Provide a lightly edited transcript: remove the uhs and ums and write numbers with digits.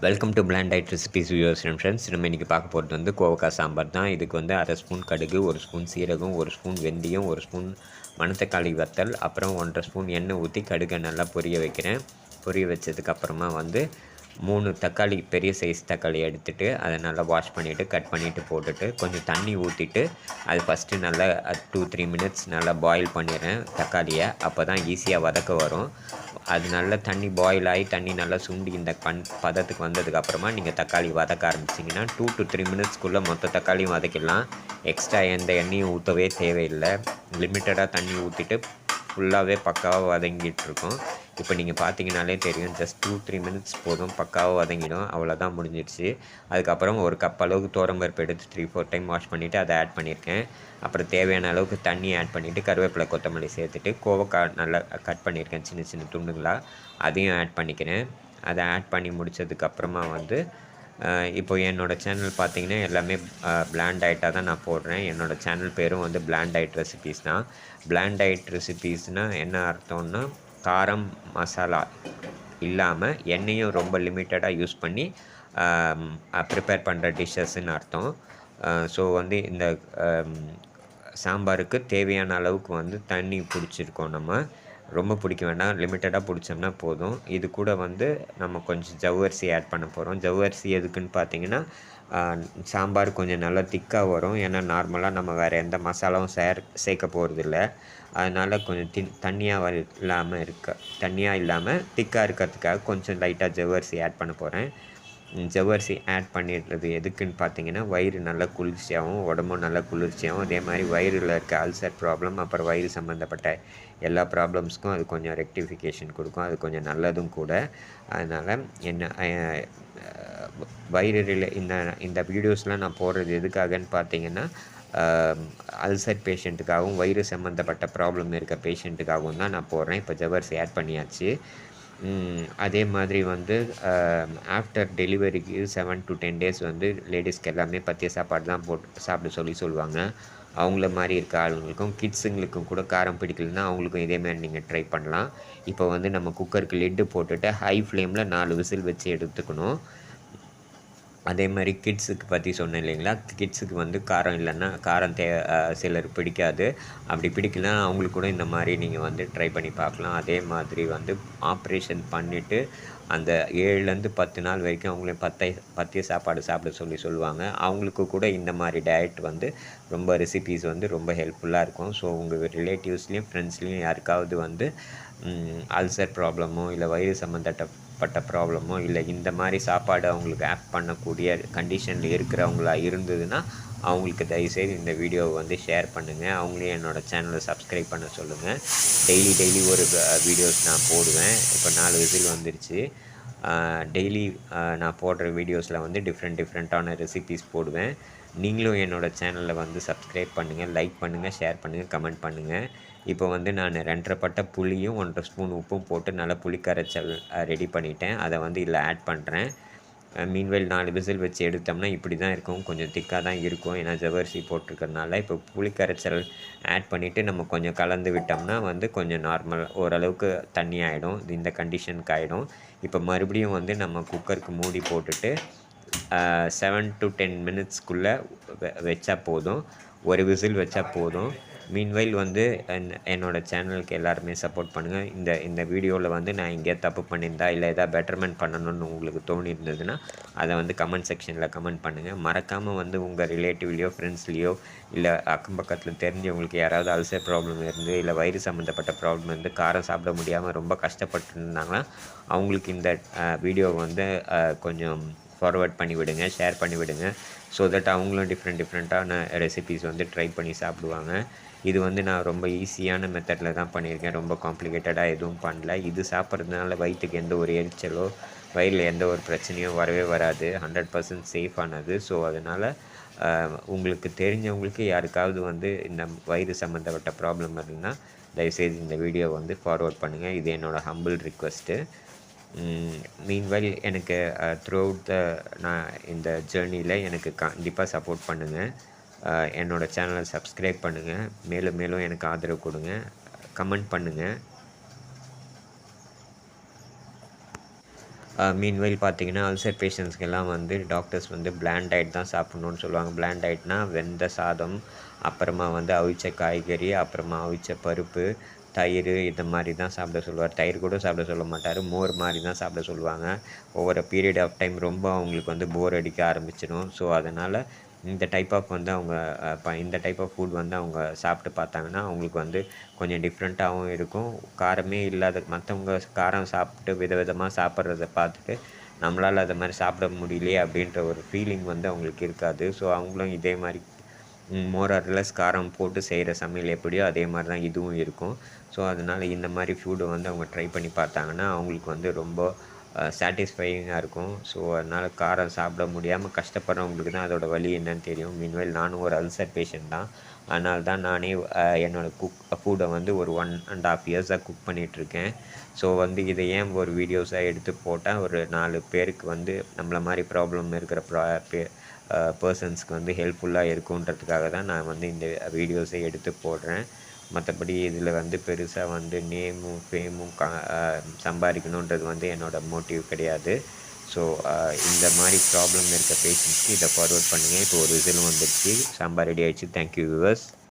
Welcome to plant diet recipes viewers and friends. நம்ம இன்றைக்கி பார்க்க போகிறது வந்து கோவக்காய் சாம்பார் தான். இதுக்கு வந்து 1/2 ஸ்பூன் கடுகு, 1 ஸ்பூன் சீரகம், 1 ஸ்பூன் வெந்தயம், 1 ஸ்பூன் மணத்தக்காளி வத்தல், அப்புறம் 1.5 ஸ்பூன் எண்ணெய் ஊற்றி கடுகை நல்லா பொரிய வைக்கிறேன். பொரிய வச்சதுக்கப்புறமா வந்து 3 தக்காளி, பெரிய சைஸ் தக்காளி எடுத்துகிட்டு அதை நல்லா வாஷ் பண்ணிவிட்டு கட் பண்ணிவிட்டு போட்டுட்டு கொஞ்சம் தண்ணி ஊற்றிட்டு அது ஃபஸ்ட்டு நல்லா 2-3 மினிட்ஸ் நல்லா பாயில் பண்ணிடுறேன் தக்காளியை. அப்போ தான் ஈஸியாக வதக்க வரும். அது நல்லா தண்ணி பாயில் ஆகி தண்ணி நல்லா சுண்டி இந்த பதத்துக்கு வந்ததுக்கப்புறமா நீங்கள் தக்காளி வதக்க ஆரம்பிச்சிங்கன்னா 2 to 3 மினிட்ஸ்க்குள்ளே மொத்த தக்காளியும் வதக்கிடலாம். எக்ஸ்ட்ரா எந்த எண்ணெயும் ஊற்றவே தேவையில்லை. லிமிட்டடாக தண்ணி ஊற்றிட்டு ஃபுல்லாகவே பக்காவாக வதங்கிட்டுருக்கோம். இப்போ நீங்கள் பார்த்தீங்கனாலே தெரியும், ஜஸ்ட் 2-3 மினிட்ஸ் போதும், பக்காவாக வதங்கிடும். அவ்வளோதான், முடிஞ்சிடுச்சு. அதுக்கப்புறம் ஒரு கப் அளவுக்கு துவரம்பருப்பு எடுத்து 3-4 டைம் வாஷ் பண்ணிவிட்டு அதை ஆட் பண்ணியிருக்கேன். அப்புறம் தேவையான அளவுக்கு தண்ணி ஆட் பண்ணிவிட்டு கருவேப்பிலை, கொத்தமல்லி சேர்த்துட்டு கோவக்காய் நல்லா கட் பண்ணியிருக்கேன் சின்ன சின்ன துண்டுங்களாக, அதையும் ஆட் பண்ணிக்கிறேன். அதை ஆட் பண்ணி முடித்ததுக்கப்புறமா வந்து இப்போ என்னோடய சேனல் பார்த்திங்கன்னா எல்லாமே பிளாண்ட் டயட்டாக தான் நான் போடுறேன். என்னோடய சேனல் பேரும் வந்து பிளாண்ட் டயட் ரெசிபீஸ் தான். பிளாண்ட் டயட் ரெசிபீஸ்னால் என்ன அர்த்தம்னா, காரம் மசாலா இல்லாமல் எண்ணெயும் ரொம்ப லிமிட்டடாக யூஸ் பண்ணி ப்ரிப்பேர் பண்ணுற டிஷ்ஷஸ்ன்னு அர்த்தம். ஸோ வந்து இந்த சாம்பாருக்கு தேவையான அளவுக்கு வந்து தண்ணி பிடிச்சிருக்கோம். நம்ம ரொம்ப பிடிக்க வேண்டாம், லிமிட்டடாக பிடிச்சோம்னா போதும். இது கூட வந்து நம்ம கொஞ்சம் ஜவ்வரிசி ஆட் பண்ண போகிறோம். ஜவ்வரிசி எதுக்குன்னு பார்த்தீங்கன்னா, சாம்பார் கொஞ்சம் நல்லா திக்காக வரும். ஏன்னா நார்மலாக நம்ம வேறு எந்த மசாலாவும் சேர்க்க போகிறதில்ல. அதனால் கொஞ்சம் தண்ணியாக இல்லாமல் திக்காக இருக்கிறதுக்காக கொஞ்சம் லைட்டாக ஜவ்வரிசி ஆட் பண்ண போகிறேன். ஜவ்வரிசி ஆட் பண்ணிடுறது எதுக்குன்னு பார்த்தீங்கன்னா, வயிறு நல்லா குளிர்ச்சியாகவும் உடம்பும் நல்லா குளிர்ச்சியாகவும், அதே மாதிரி வயிறில் இருக்க அல்சர் ப்ராப்ளம், அப்புறம் வயிறு சம்மந்தப்பட்ட எல்லா ப்ராப்ளம்ஸ்க்கும் அது கொஞ்சம் ரெக்டிஃபிகேஷன் கொடுக்கும். அது கொஞ்சம் நல்லதும் கூட. அதனால் வயிறு இந்த வீடியோஸ்லாம் நான் போடுறது எதுக்காகன்னு பார்த்தீங்கன்னா, அல்சர் பேஷண்ட்டுக்காகவும் வயிறு சம்மந்தப்பட்ட ப்ராப்ளம் இருக்க பேஷண்ட்டுக்காகவும் தான் நான் போடுறேன். இப்போ ஜவ்வரிசி ஆட் பண்ணியாச்சு. அதே மாதிரி வந்து ஆஃப்டர் டெலிவரிக்கு 7 to 10 டேஸ் வந்து லேடிஸ்க்கு எல்லாமே பத்திய சாப்பாடு தான் போட்டு சாப்பிட சொல்லுவாங்க. அவங்கள மாதிரி இருக்க ஆளுங்களுக்கும் கிட்ஸுங்களுக்கும் கூட காரம் பிடிக்கலன்னா அவங்களுக்கும் இதேமாதிரி நீங்கள் ட்ரை பண்ணலாம். இப்போ வந்து நம்ம குக்கருக்கு லிட்டு போட்டுட்டு ஹை ஃப்ளேமில் 4 விசில் வச்சு எடுத்துக்கணும். அதே மாதிரி கிட்ஸுக்கு பற்றி சொன்னேன் இல்லைங்களா, கிட்ஸுக்கு வந்து காரம் இல்லைன்னா காரம் சிலர் பிடிக்காது. அப்படி பிடிக்கலனா அவங்களுக்கு கூட இந்த மாதிரி நீங்கள் வந்து ட்ரை பண்ணி பார்க்கலாம். அதே மாதிரி வந்து ஆப்ரேஷன் பண்ணிவிட்டு அந்த 7லேருந்து 10 நாள் வரைக்கும் அவங்களே பத்திய சாப்பாடு சாப்பிட சொல்லுவாங்க. அவங்களுக்கு கூட இந்த மாதிரி டயட் வந்து ரொம்ப ரெசிபீஸ் வந்து ரொம்ப ஹெல்ப்ஃபுல்லாக இருக்கும். ஸோ உங்கள் ரிலேட்டிவ்ஸ்லேயும் ஃப்ரெண்ட்ஸ்லேயும் யாருக்காவது வந்து அல்சர் ப்ராப்ளமோ இல்லை வயிறு சம்மந்தப்பட்ட ப்ராப்ளமோ இல்லை இந்த மாதிரி சாப்பாடு அவங்களுக்கு ஆட் பண்ணக்கூடிய கண்டிஷனில் இருக்கிறவங்களா இருந்ததுன்னா அவங்களுக்கு தயவுசெய்து இந்த வீடியோவை வந்து ஷேர் பண்ணுங்கள். அவங்களையும் என்னோடய சேனலை சப்ஸ்கிரைப் பண்ண சொல்லுங்கள். டெய்லி ஒரு வீடியோஸ் நான் போடுவேன். இப்போ 4 விசில் வந்துருச்சு. டெய்லி நான் போடுற வீடியோஸில் வந்து டிஃப்ரெண்ட்டான ரெசிபீஸ் போடுவேன். நீங்களும் என்னோடய சேனலில் வந்து சப்ஸ்கிரைப் பண்ணுங்கள், லைக் பண்ணுங்கள், ஷேர் பண்ணுங்கள், கமெண்ட் பண்ணுங்கள். இப்போ வந்து நான் 2.5 பட்டை புளியும் 1.5 ஸ்பூன் உப்பும் போட்டு நல்லா புளிக்கரைச்சல் ரெடி பண்ணிட்டேன். அதை வந்து இதில் ஆட் பண்ணுறேன். மீன்வெல் 4 விசில் வச்சு எடுத்தோம்னா இப்படி தான் இருக்கும், கொஞ்சம் திக்காக தான் இருக்கும். ஏன்னா ஜவ்வரிசி போட்டிருக்கறனால. இப்போ புளிக்கரைச்சல் ஆட் பண்ணிவிட்டு நம்ம கொஞ்சம் கலந்து விட்டோம்னா வந்து கொஞ்சம் நார்மல் ஓரளவுக்கு தண்ணி ஆகிடும். இந்த கண்டிஷனுக்கு ஆகிடும். இப்போ மறுபடியும் வந்து நம்ம குக்கருக்கு மூடி போட்டுட்டு 7 to 10 மினிட்ஸ்க்குள்ளே வச்சா போதும். ஒரு விசில் வச்சா போதும். மீன்வைல் வந்து என்னோடய சேனலுக்கு எல்லாருமே சப்போர்ட் பண்ணுங்கள். இந்த வீடியோவில் வந்து நான் எங்கேயா தப்பு பண்ணியிருந்தா இல்லை எதாவது பெட்டர்மெண்ட் பண்ணணும்னு உங்களுக்கு தோணியிருந்ததுன்னா அதை வந்து கமெண்ட் செக்ஷனில் கமெண்ட் பண்ணுங்கள். மறக்காமல் வந்து உங்கள் ரிலேட்டிவ்லேயோ ஃப்ரெண்ட்ஸ்லேயோ இல்லை அக்கம் பக்கத்தில் தெரிஞ்சவங்களுக்கு யாராவது அல்சர் ப்ராப்ளம் இருந்து இல்லை வயிறு சம்மந்தப்பட்ட ப்ராப்ளம் இருந்து காரம் சாப்பிட முடியாமல் ரொம்ப கஷ்டப்பட்டுருந்தாங்கன்னா அவங்களுக்கு இந்த வீடியோவை வந்து கொஞ்சம் ஃபார்வர்ட் பண்ணி விடுங்க, ஷேர் பண்ணி விடுங்க. ஸோ தட் அவங்களும் டிஃப்ரெண்ட்டான ரெசிபீஸ் வந்து ட்ரை பண்ணி சாப்பிடுவாங்க. இது வந்து நான் ரொம்ப ஈஸியான மெத்தடில் தான் பண்ணியிருக்கேன். ரொம்ப காம்ப்ளிகேட்டடாக எதுவும் பண்ணல. இது சாப்பிட்றதுனால வயிற்றுக்கு எந்த ஒரு எரிச்சலோ வயிறில் எந்த ஒரு பிரச்சனையும் வரவே வராது. 100% சேஃபானது. ஸோ அதனால் உங்களுக்கு தெரிஞ்சவங்களுக்கு யாருக்காவது வந்து இந்த வயிறு சம்மந்தப்பட்ட ப்ராப்ளம் இருந்தால் தயவுசெய்து இந்த வீடியோவை வந்து ஃபார்வர்ட் பண்ணுங்கள். இது என்னோடய ஹம்பிள் ரிக்வெஸ்ட்டு. மீன்வைல் எனக்கு நான் இந்த ஜேர்னியில் எனக்கு கண்டிப்பாக சப்போர்ட் பண்ணுங்கள். என்னோடய சேனலை சப்ஸ்கிரைப் பண்ணுங்கள். மேலும் எனக்கு ஆதரவு கொடுங்க. கமெண்ட் பண்ணுங்கள். மீன்வைல் பார்த்தீங்கன்னா, அல்சர் பேஷண்ட்ஸ்க்கெல்லாம் வந்து டாக்டர்ஸ் வந்து பிளான் டயட் தான் சாப்பிடணும்னு சொல்லுவாங்க. பிளான் டயட்னா வெந்த சாதம், அப்புறமா வந்து அவிச்ச காய்கறி, அப்புறமா அவிச்ச பருப்பு, தயிர் இந்த மாரி தான் சாப்பிட சொல்லுவார். தயிர் கூட சாப்பிட சொல்ல மாட்டாரு. மோர் மாரி தான் சாப்பிட சொல்லுவாங்க. Over a period of time ரொம்ப அவங்களுக்கு வந்து போர் அடிக்க ஆரம்பிச்சிரும். ஸோ, அதனால இந்த டைப் ஆஃப் வந்து அவங்க இந்த டைப் ஆஃப் ஃபுட் வந்து அவங்க சாப்பிட்டு பார்த்தாங்கன்னா, அவங்களுக்கு வந்து கொஞ்சம் டிஃப்ரெண்ட்டாவும் இருக்கும். காரமே இல்லாத மத்தவங்க காரம் சாப்பிட்டு விதவிதமா சாப்பிட்றத பார்த்துட்டு, நம்மளால அது மாரி சாப்பிட முடியலையே அப்படின்ற ஒரு ஃபீலிங் வந்து அவங்களுக்கு இருக்காது. ஸோ, அவங்களும் இதே மாரி மோர் ஆர் லெஸ் காரம் போட்டு செய்ற சமையல் எப்படியோ அதே மாரி தான் இதுவும் இருக்கும். ஸோ, அதனால இந்த மாரி ஃபுட்ட வந்து அவங்க ட்ரை பண்ணி பார்த்தாங்கன்னா, அவங்களுக்கு வந்து ரொம்ப சாட்டிஸ்ஃபையிங்கா இருக்கும். ஸோ, அதனால காரம் சாப்பிட முடியாம கஷ்டப்படுறவங்களுக்கு தான் அதோட வலி என்னன்னு தெரியும். மீன்வைல் நானும் ஒரு அல்சர் பேஷண்ட் தான். அதனால தான் நானே என்னோட ஃபுட்ட வந்து ஒரு 1 1/2 இயர்ஸா குக் பண்ணிட்டுருக்கேன். ஸோ, வந்து இத ஏன் ஒரு வீடியோஸா எடுத்து போட்டா, ஒரு 4 பேருக்கு வந்து நம்மள மாரி ப்ராப்ளம் இருக்கிற ப்ரா பெ பெர்சன்ஸ்க்கு வந்து ஹெல்ப்ஃபுல்லா இருக்குன்றதுக்காக தான் நான் வந்து இந்த வீடியோஸே எடுத்து போடுறேன். மத்தபடி இதில வந்து பெருசா வந்து நேமும், ஃபேமும் சம்பாரிக்கணுன்றது வந்து என்னோட மோட்டிவ் கிடையாது. ஸோ, இந்த மாரி ப்ராப்ளம் இருக்க பேஷண்ட்ஸ்க்கு இத ஃபார்வர்ட் பண்ணுங்க. இப்போ ஒரு விசில் வந்துருச்சு. சாம்பார் ரெடி ஆயிடுச்சு. Thank you viewers.